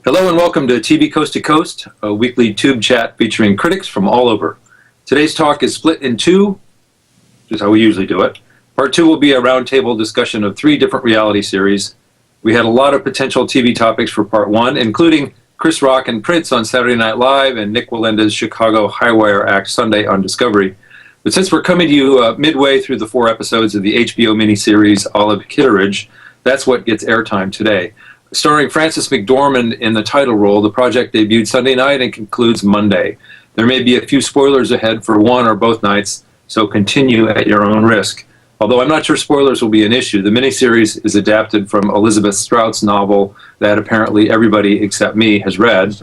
Hello and welcome to TV Coast to Coast, a weekly tube chat featuring critics from all over. Today's talk is split in two, which is how we usually do it. Part two will be a roundtable discussion of 3 different reality series. We had a lot of potential TV topics for part one, including Chris Rock and Prince on Saturday Night Live and Nick Walenda's Chicago Highwire Act Sunday on Discovery. But since we're coming to you midway through the 4 episodes of the HBO miniseries Olive-Kitteridge, that's what gets airtime today. Starring Frances McDormand in the title role, the project debuted Sunday night and concludes Monday. There may be a few spoilers ahead for one or both nights, so continue at your own risk. Although I'm not sure spoilers will be an issue, the miniseries is adapted from Elizabeth Strout's novel that apparently everybody except me has read.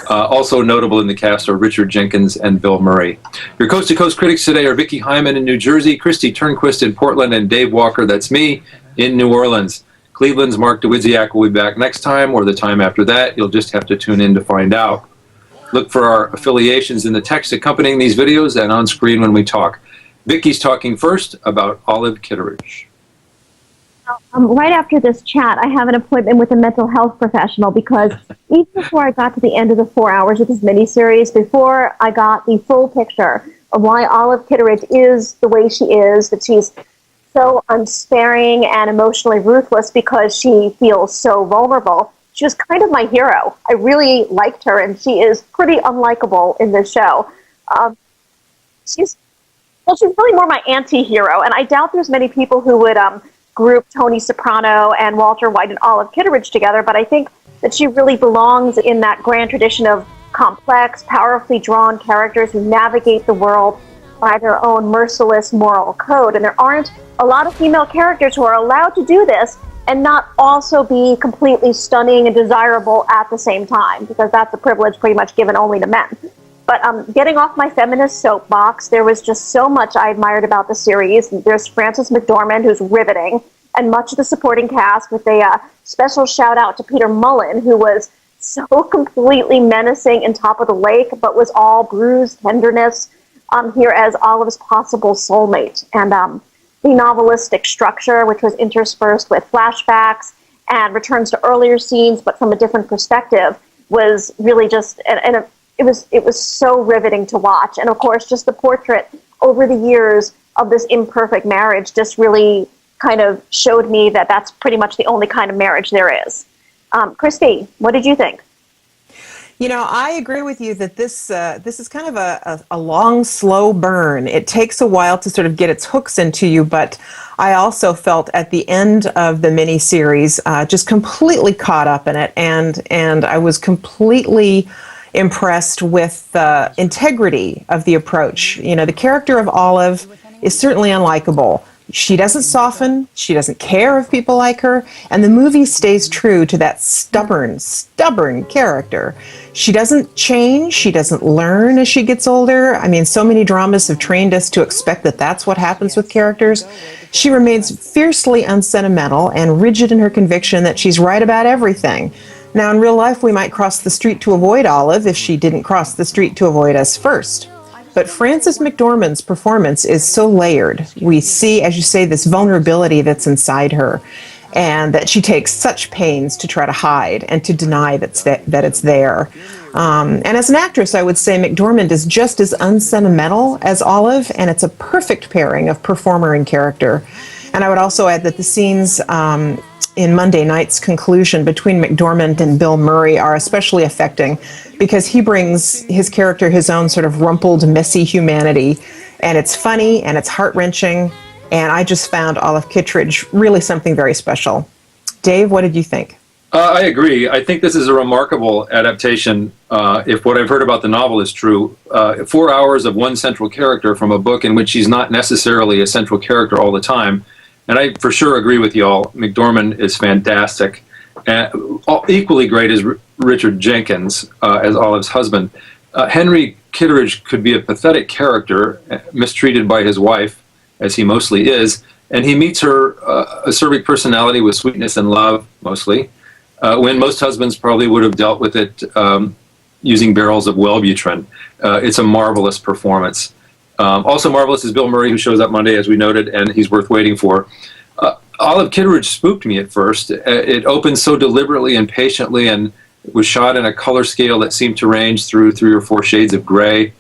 Also notable in the cast are Richard Jenkins and Bill Murray. Your Coast to Coast critics today are Vicki Hyman in New Jersey, Christy Turnquist in Portland, and Dave Walker, that's me, in New Orleans. Cleveland's Mark DeWidziak will be back next time, or the time after that. You'll just have to tune in to find out. Look for our affiliations in the text accompanying these videos and on screen when we talk. Vicki's talking first about Olive-Kitteridge. Right after this chat, I have an appointment with a mental health professional because even before I got to the end of the 4 hours of this miniseries, before I got the full picture of why Olive-Kitteridge is the way she is, that she's so unsparing and emotionally ruthless because she feels so vulnerable. She was kind of my hero. I really liked her, and she is pretty unlikable in this show. She's really more my anti-hero, and I doubt there's many people who would group Tony Soprano and Walter White and Olive-Kitteridge together, but I think that she really belongs in that grand tradition of complex, powerfully drawn characters who navigate the world by their own merciless moral code. And there aren't a lot of female characters who are allowed to do this and not also be completely stunning and desirable at the same time, because that's a privilege pretty much given only to men. But getting off my feminist soapbox, there was just so much I admired about the series. There's Frances McDormand, who's riveting, and much of the supporting cast, with a special shout out to Peter Mullen, who was so completely menacing and top of the lake, but was all bruised tenderness here as Olive's possible soulmate. And the novelistic structure, which was interspersed with flashbacks and returns to earlier scenes, but from a different perspective, was really just it was so riveting to watch. And of course, just the portrait over the years of this imperfect marriage just really kind of showed me that that's pretty much the only kind of marriage there is. Christy, what did you think? You know, I agree with you that this is kind of a long, slow burn. It takes a while to sort of get its hooks into you, but I also felt at the end of the miniseries just completely caught up in it, and I was completely impressed with the integrity of the approach. You know, the character of Olive is certainly unlikable. She doesn't soften, she doesn't care if people like her, and the movie stays true to that stubborn character. She doesn't change, she doesn't learn as she gets older. I mean, so many dramas have trained us to expect that that's what happens with characters. She remains fiercely unsentimental and rigid in her conviction that she's right about everything. Now, in real life, we might cross the street to avoid Olive if she didn't cross the street to avoid us first. But Frances McDormand's performance is so layered. We see, as you say, this vulnerability that's inside her, and that she takes such pains to try to hide and to deny that it's there. And as an actress, I would say McDormand is just as unsentimental as Olive, and it's a perfect pairing of performer and character. And I would also add that the scenes in Monday night's conclusion between McDormand and Bill Murray are especially affecting because he brings his character his own sort of rumpled, messy humanity, and it's funny and it's heart-wrenching, and I just found Olive-Kitteridge really something very special. Dave, what did you think? I agree. I think this is a remarkable adaptation, if what I've heard about the novel is true. 4 hours of one central character from a book in which she's not necessarily a central character all the time. And I for sure agree with y'all. McDormand is fantastic. And equally great is Richard Jenkins as Olive's husband. Henry Kitteridge could be a pathetic character, mistreated by his wife, as he mostly is, and he meets her acerbic personality with sweetness and love, mostly, when most husbands probably would have dealt with it using barrels of Wellbutrin. It's a marvelous performance. Also marvelous is Bill Murray, who shows up Monday, as we noted, and he's worth waiting for. Olive-Kitteridge spooked me at first. It opens so deliberately and patiently, and It was shot in a color scale that seemed to range through 3 or 4 shades of gray.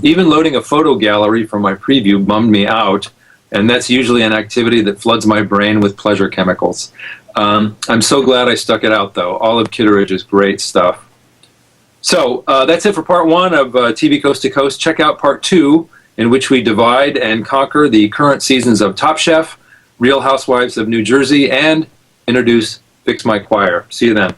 Even loading a photo gallery for my preview bummed me out, and that's usually an activity that floods my brain with pleasure chemicals. I'm so glad I stuck it out, though. Olive-Kitteridge is great stuff. So that's it for part 1 of TV Coast to Coast. Check out part 2, in which we divide and conquer the current seasons of Top Chef, Real Housewives of New Jersey, and introduce Fix My Choir. See you then.